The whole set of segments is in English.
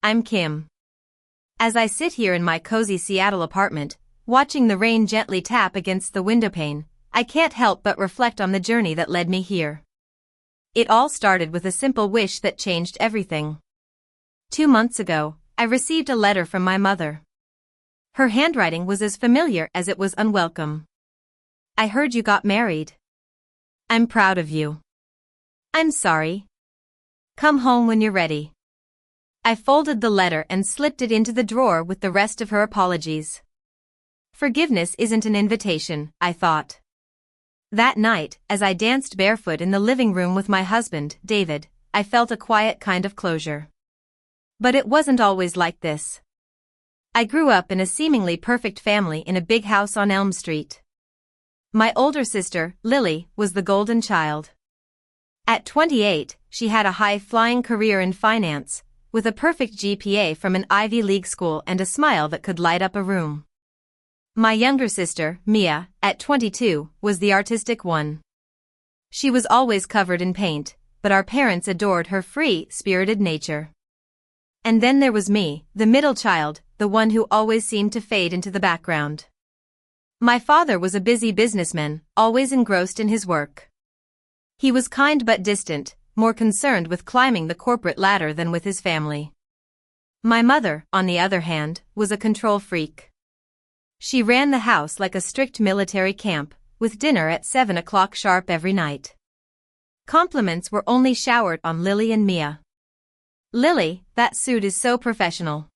I'm Kim. As I sit here in my cozy Seattle apartment, watching the rain gently tap against the windowpane, I can't help but reflect on the journey that led me here. It all started with a simple wish that changed everything. 2 months ago, I received a letter from my mother. Her handwriting was as familiar as it was unwelcome. I heard you got married. I'm proud of you. I'm sorry. Come home when you're ready. I folded the letter and slipped it into the drawer with the rest of her apologies. Forgiveness isn't an invitation, I thought. That night, as I danced barefoot in the living room with my husband, David, I felt a quiet kind of closure. But it wasn't always like this. I grew up in a seemingly perfect family in a big house on Elm Street. My older sister, Lily, was the golden child. At 28, she had a high-flying career in finance, with a perfect GPA from an Ivy League school and a smile that could light up a room. My younger sister, Mia, at 22, was the artistic one. She was always covered in paint, but our parents adored her free-spirited nature. And then there was me, the middle child, the one who always seemed to fade into the background. My father was a busy businessman, always engrossed in his work. He was kind but distant, more concerned with climbing the corporate ladder than with his family. My mother, on the other hand, was a control freak. She ran the house like a strict military camp, with dinner at 7 o'clock sharp every night. Compliments were only showered on Lily and Mia. Lily, that suit is so professional.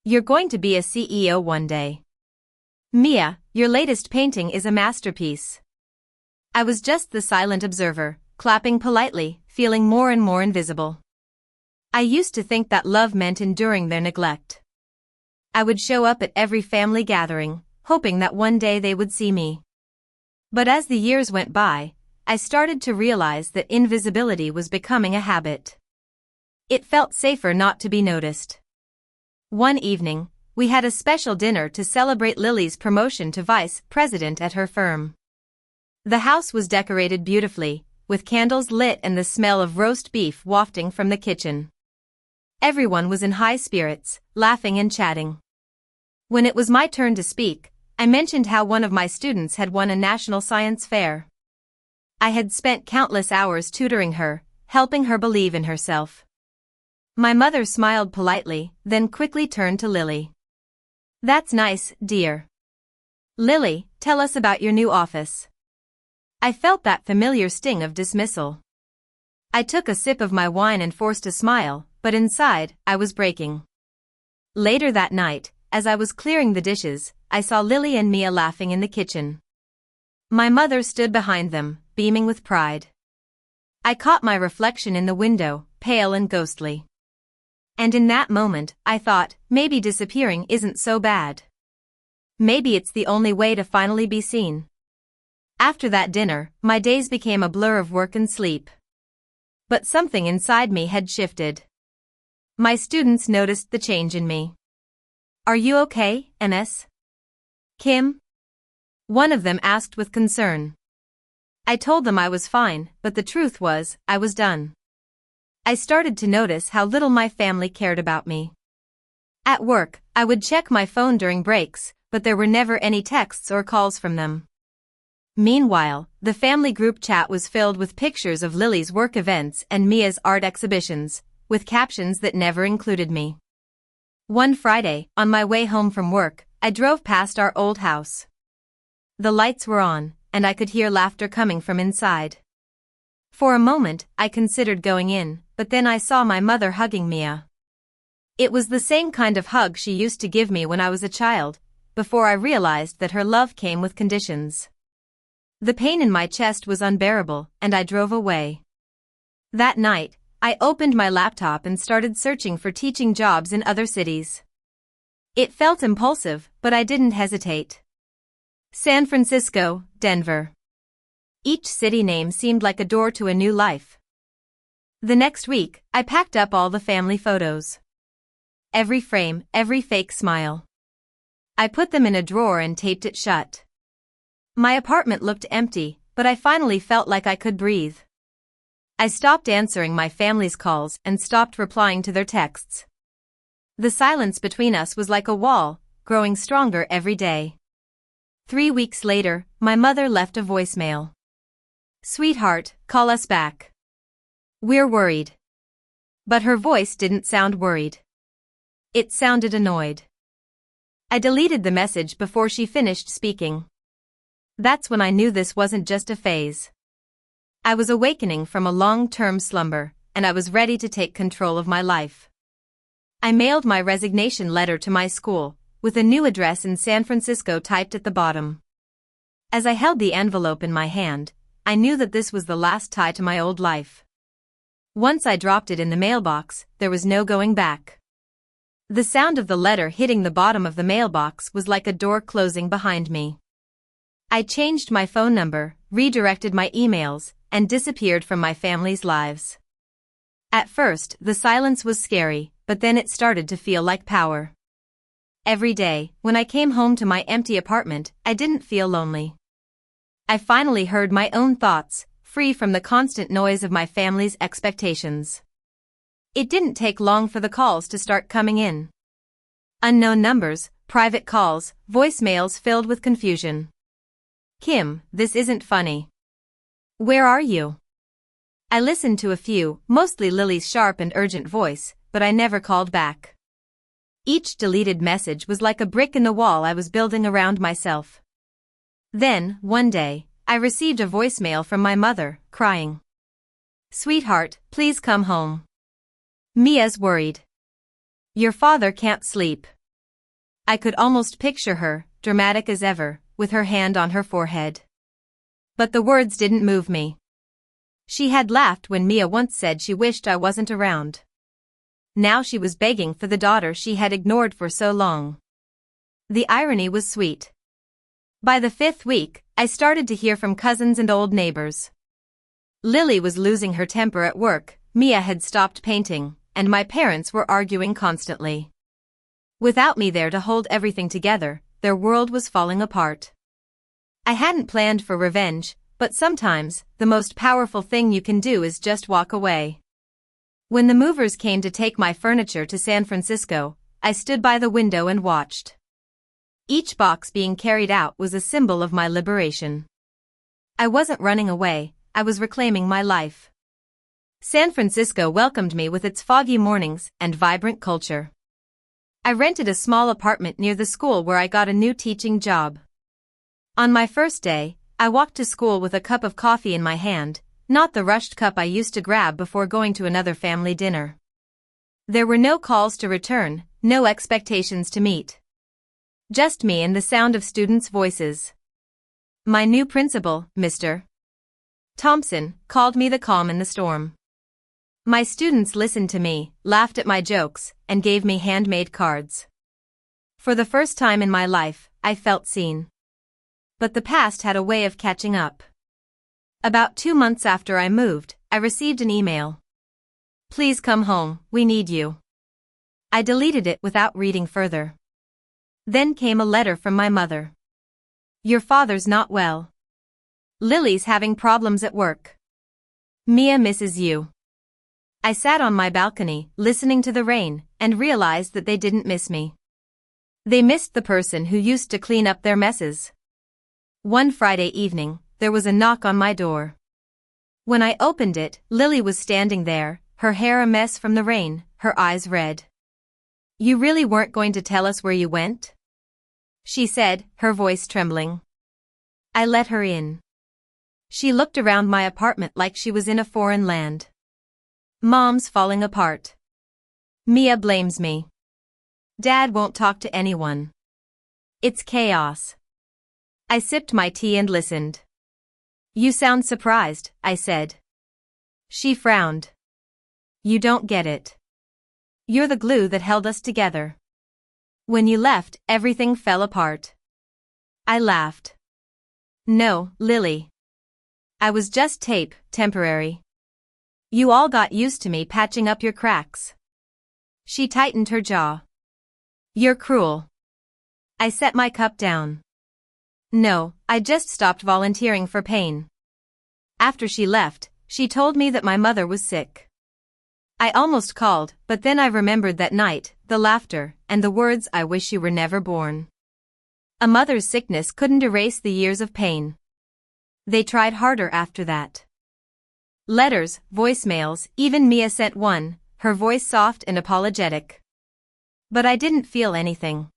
You're going to be a CEO one day. Mia, your latest painting is a masterpiece. I was just the silent observer, clapping politely, feeling more and more invisible. I used to think that love meant enduring their neglect. I would show up at every family gathering, hoping that one day they would see me. But as the years went by, I started to realize that invisibility was becoming a habit. It felt safer not to be noticed. One evening, we had a special dinner to celebrate Lily's promotion to vice president at her firm. The house was decorated beautifully, with candles lit and the smell of roast beef wafting from the kitchen. Everyone was in high spirits, laughing and chatting. When it was my turn to speak, I mentioned how one of my students had won a national science fair. I had spent countless hours tutoring her, helping her believe in herself. My mother smiled politely, then quickly turned to Lily. That's nice, dear. Lily, tell us about your new office. I felt that familiar sting of dismissal. I took a sip of my wine and forced a smile, but inside, I was breaking. Later that night, as I was clearing the dishes, I saw Lily and Mia laughing in the kitchen. My mother stood behind them, beaming with pride. I caught my reflection in the window, pale and ghostly. And in that moment, I thought, maybe disappearing isn't so bad. Maybe it's the only way to finally be seen. After that dinner, my days became a blur of work and sleep. But something inside me had shifted. My students noticed the change in me. Are you okay, Ms. Kim? One of them asked with concern. I told them I was fine, but the truth was, I was done. I started to notice how little my family cared about me. At work, I would check my phone during breaks, but there were never any texts or calls from them. Meanwhile, the family group chat was filled with pictures of Lily's work events and Mia's art exhibitions, with captions that never included me. One Friday, on my way home from work, I drove past our old house. The lights were on, and I could hear laughter coming from inside. For a moment, I considered going in, but then I saw my mother hugging Mia. It was the same kind of hug she used to give me when I was a child, before I realized that her love came with conditions. The pain in my chest was unbearable, and I drove away. That night, I opened my laptop and started searching for teaching jobs in other cities. It felt impulsive, but I didn't hesitate. San Francisco, Denver. Each city name seemed like a door to a new life. The next week, I packed up all the family photos. Every frame, every fake smile. I put them in a drawer and taped it shut. My apartment looked empty, but I finally felt like I could breathe. I stopped answering my family's calls and stopped replying to their texts. The silence between us was like a wall, growing stronger every day. 3 weeks later, my mother left a voicemail. "Sweetheart, call us back. We're worried." But her voice didn't sound worried. It sounded annoyed. I deleted the message before she finished speaking. That's when I knew this wasn't just a phase. I was awakening from a long-term slumber, and I was ready to take control of my life. I mailed my resignation letter to my school, with a new address in San Francisco typed at the bottom. As I held the envelope in my hand, I knew that this was the last tie to my old life. Once I dropped it in the mailbox, there was no going back. The sound of the letter hitting the bottom of the mailbox was like a door closing behind me. I changed my phone number, redirected my emails, and disappeared from my family's lives. At first, the silence was scary, but then it started to feel like power. Every day, when I came home to my empty apartment, I didn't feel lonely. I finally heard my own thoughts, free from the constant noise of my family's expectations. It didn't take long for the calls to start coming in. Unknown numbers, private calls, voicemails filled with confusion. "Kim, this isn't funny. Where are you?" I listened to a few, mostly Lily's sharp and urgent voice, but I never called back. Each deleted message was like a brick in the wall I was building around myself. Then, one day, I received a voicemail from my mother, crying. "Sweetheart, please come home. Mia's worried. Your father can't sleep." I could almost picture her, dramatic as ever, with her hand on her forehead. But the words didn't move me. She had laughed when Mia once said she wished I wasn't around. Now she was begging for the daughter she had ignored for so long. The irony was sweet. By the 5th week, I started to hear from cousins and old neighbors. Lily was losing her temper at work, Mia had stopped painting, and my parents were arguing constantly. Without me there to hold everything together, their world was falling apart. I hadn't planned for revenge, but sometimes, the most powerful thing you can do is just walk away. When the movers came to take my furniture to San Francisco, I stood by the window and watched. Each box being carried out was a symbol of my liberation. I wasn't running away, I was reclaiming my life. San Francisco welcomed me with its foggy mornings and vibrant culture. I rented a small apartment near the school where I got a new teaching job. On my first day, I walked to school with a cup of coffee in my hand, not the rushed cup I used to grab before going to another family dinner. There were no calls to return, no expectations to meet. Just me and the sound of students' voices. My new principal, Mr. Thompson, called me the calm in the storm. My students listened to me, laughed at my jokes, and gave me handmade cards. For the first time in my life, I felt seen. But the past had a way of catching up. About 2 months after I moved, I received an email. "Please come home, we need you." I deleted it without reading further. Then came a letter from my mother. "Your father's not well. Lily's having problems at work. Mia misses you." I sat on my balcony, listening to the rain, and realized that they didn't miss me. They missed the person who used to clean up their messes. One Friday evening, there was a knock on my door. When I opened it, Lily was standing there, her hair a mess from the rain, her eyes red. "You really weren't going to tell us where you went?" she said, her voice trembling. I let her in. She looked around my apartment like she was in a foreign land. "Mom's falling apart. Mia blames me. Dad won't talk to anyone. It's chaos." I sipped my tea and listened. "You sound surprised," I said. She frowned. "You don't get it. You're the glue that held us together. When you left, everything fell apart." I laughed. "No, Lily. I was just tape, temporary. You all got used to me patching up your cracks." She tightened her jaw. "You're cruel." I set my cup down. "No, I just stopped volunteering for pain." After she left, she told me that my mother was sick. I almost called, but then I remembered that night, the laughter, and the words, "I wish you were never born." A mother's sickness couldn't erase the years of pain. They tried harder after that. Letters, voicemails, even Mia sent one, her voice soft and apologetic. But I didn't feel anything.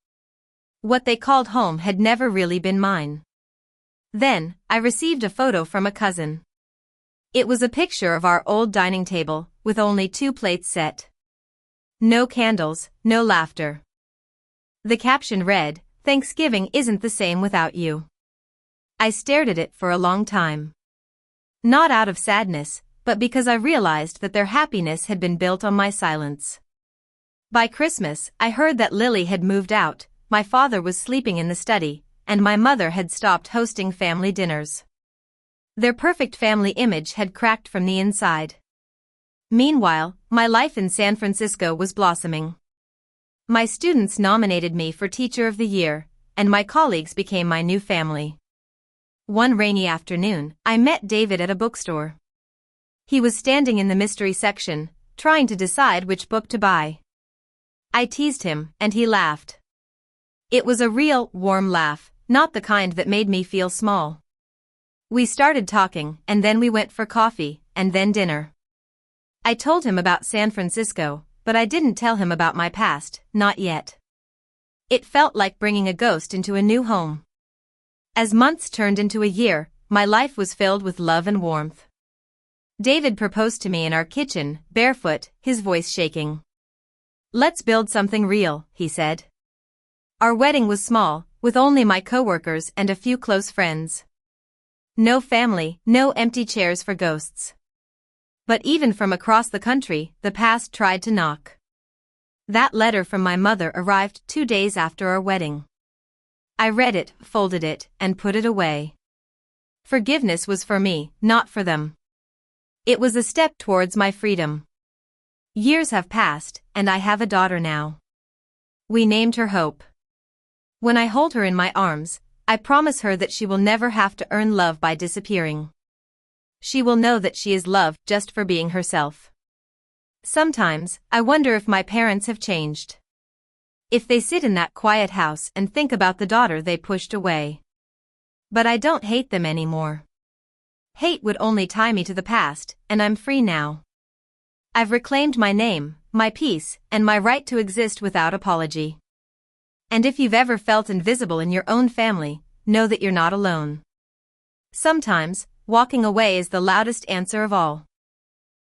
What they called home had never really been mine. Then, I received a photo from a cousin. It was a picture of our old dining table, with only 2 plates set. No candles, no laughter. The caption read, "Thanksgiving isn't the same without you." I stared at it for a long time. Not out of sadness, but because I realized that their happiness had been built on my silence. By Christmas, I heard that Lily had moved out, my father was sleeping in the study, and my mother had stopped hosting family dinners. Their perfect family image had cracked from the inside. Meanwhile, my life in San Francisco was blossoming. My students nominated me for Teacher of the Year, and my colleagues became my new family. One rainy afternoon, I met David at a bookstore. He was standing in the mystery section, trying to decide which book to buy. I teased him, and he laughed. It was a real, warm laugh, not the kind that made me feel small. We started talking, and then we went for coffee, and then dinner. I told him about San Francisco, but I didn't tell him about my past, not yet. It felt like bringing a ghost into a new home. As months turned into a year, my life was filled with love and warmth. David proposed to me in our kitchen, barefoot, his voice shaking. "Let's build something real," he said. Our wedding was small, with only my coworkers and a few close friends. No family, no empty chairs for ghosts. But even from across the country, the past tried to knock. That letter from my mother arrived 2 days after our wedding. I read it, folded it, and put it away. Forgiveness was for me, not for them. It was a step towards my freedom. Years have passed, and I have a daughter now. We named her Hope. When I hold her in my arms, I promise her that she will never have to earn love by disappearing. She will know that she is loved just for being herself. Sometimes, I wonder if my parents have changed. If they sit in that quiet house and think about the daughter they pushed away. But I don't hate them anymore. Hate would only tie me to the past, and I'm free now. I've reclaimed my name, my peace, and my right to exist without apology. And if you've ever felt invisible in your own family, know that you're not alone. Sometimes, walking away is the loudest answer of all.